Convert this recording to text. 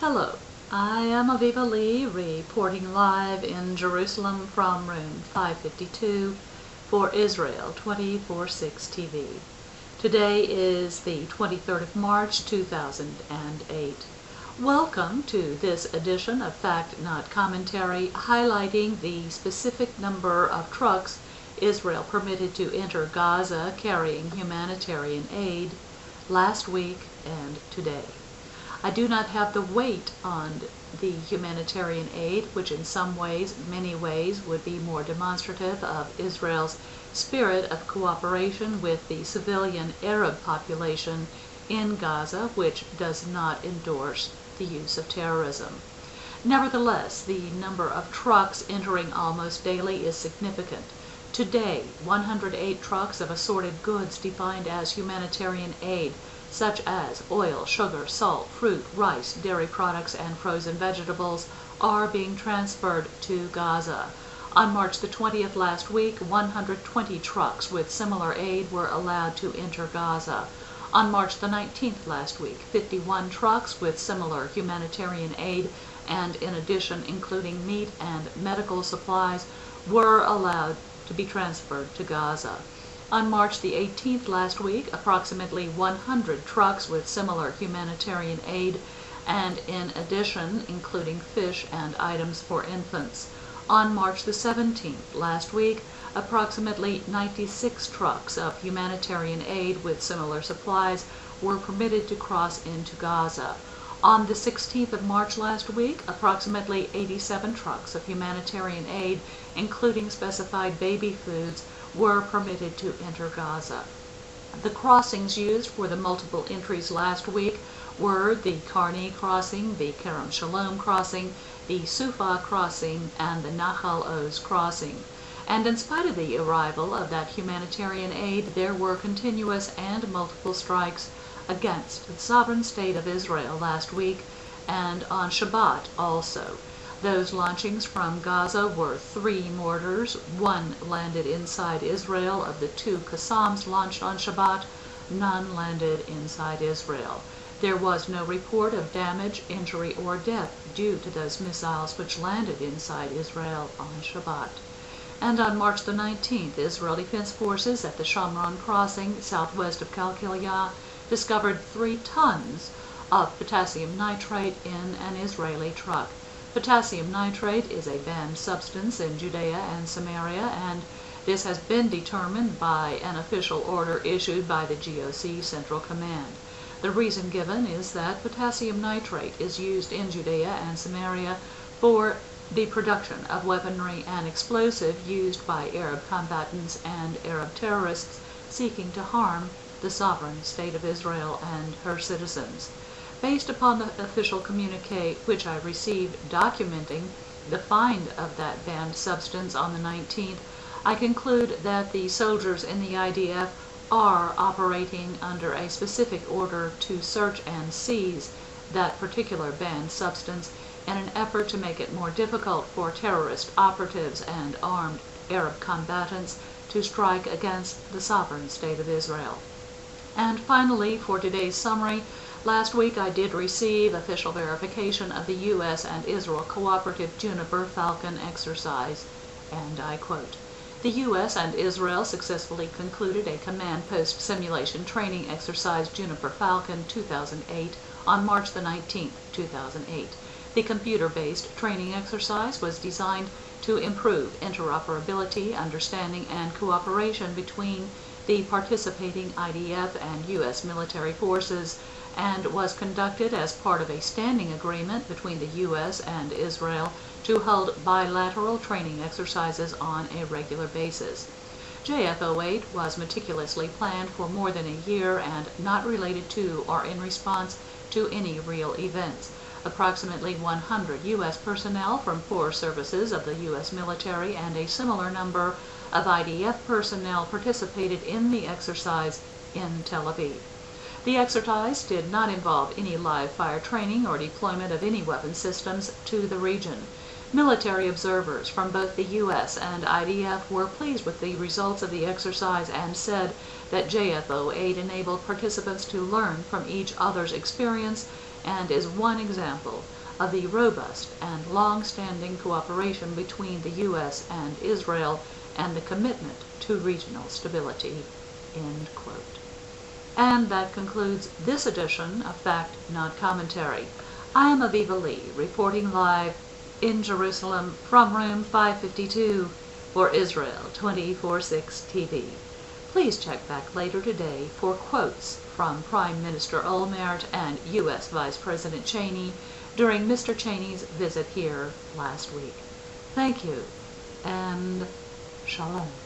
Hello, I am Aviva Lee, reporting live in Jerusalem from room 552 for Israel 24/6 TV. Today is the 23rd of March 2008. Welcome to this edition of Fact Not Commentary, highlighting the specific number of trucks Israel permitted to enter Gaza carrying humanitarian aid last week and today. I do not have the weight on the humanitarian aid, which in some ways, many ways, would be more demonstrative of Israel's spirit of cooperation with the civilian Arab population in Gaza, which does not endorse the use of terrorism. Nevertheless, the number of trucks entering almost daily is significant. Today, 108 trucks of assorted goods defined as humanitarian aid, such as oil, sugar, salt, fruit, rice, dairy products, and frozen vegetables, are being transferred to Gaza. On March the 20th last week, 120 trucks with similar aid were allowed to enter Gaza. On March the 19th last week, 51 trucks with similar humanitarian aid, and in addition including meat and medical supplies, were allowed to be transferred to Gaza. On March the 18th last week, approximately 100 trucks with similar humanitarian aid, and in addition including fish and items for infants. On March the 17th last week, approximately 96 trucks of humanitarian aid with similar supplies were permitted to cross into Gaza. On the 16th of March last week, approximately 87 trucks of humanitarian aid, including specified baby foods, were permitted to enter Gaza. The crossings used for the multiple entries last week were the Karni crossing, the Kerem Shalom crossing, the Sufa crossing, and the Nahal Oz crossing. And in spite of the arrival of that humanitarian aid, there were continuous and multiple strikes against the sovereign state of Israel last week, and on Shabbat also. Those launchings from Gaza were 3 mortars. 1 landed inside Israel. Of the 2 Qassams launched on Shabbat, none landed inside Israel. There was no report of damage, injury, or death due to those missiles which landed inside Israel on Shabbat. And on March the 19th, Israel Defense Forces at the Shamron crossing, southwest of Kalkilia, discovered 3 tons of potassium nitrate in an Israeli truck. Potassium nitrate is a banned substance in Judea and Samaria, and this has been determined by an official order issued by the GOC Central Command. The reason given is that potassium nitrate is used in Judea and Samaria for the production of weaponry and explosive used by Arab combatants and Arab terrorists seeking to harm the sovereign state of Israel and her citizens. Based upon the official communique which I received documenting the find of that banned substance on the 19th, I conclude that the soldiers in the IDF are operating under a specific order to search and seize that particular banned substance in an effort to make it more difficult for terrorist operatives and armed Arab combatants to strike against the sovereign state of Israel. And finally, for today's summary, last week I did receive official verification of the U.S. and Israel cooperative Juniper Falcon exercise, and I quote, "The U.S. and Israel successfully concluded a command post simulation training exercise Juniper Falcon 2008 on March the 19th, 2008. The computer-based training exercise was designed to improve interoperability, understanding, and cooperation between the participating IDF and U.S. military forces, and was conducted as part of a standing agreement between the U.S. and Israel to hold bilateral training exercises on a regular basis. JF-08 was meticulously planned for more than a year and not related to or in response to any real events. Approximately 100 U.S. personnel from 4 services of the U.S. military and a similar number of IDF personnel participated in the exercise in Tel Aviv. The exercise did not involve any live fire training or deployment of any weapon systems to the region. Military observers from both the U.S. and IDF were pleased with the results of the exercise and said that JF-08 enabled participants to learn from each other's experience and is one example of the robust and long-standing cooperation between the U.S. and Israel and the commitment to regional stability." End quote. And that concludes this edition of Fact Not Commentary. I am Aviva Lee, reporting live in Jerusalem from room 552 for Israel 24/6 TV. Please check back later today for quotes from Prime Minister Olmert and U.S. Vice President Cheney during Mr. Cheney's visit here last week. Thank you, and Shalom.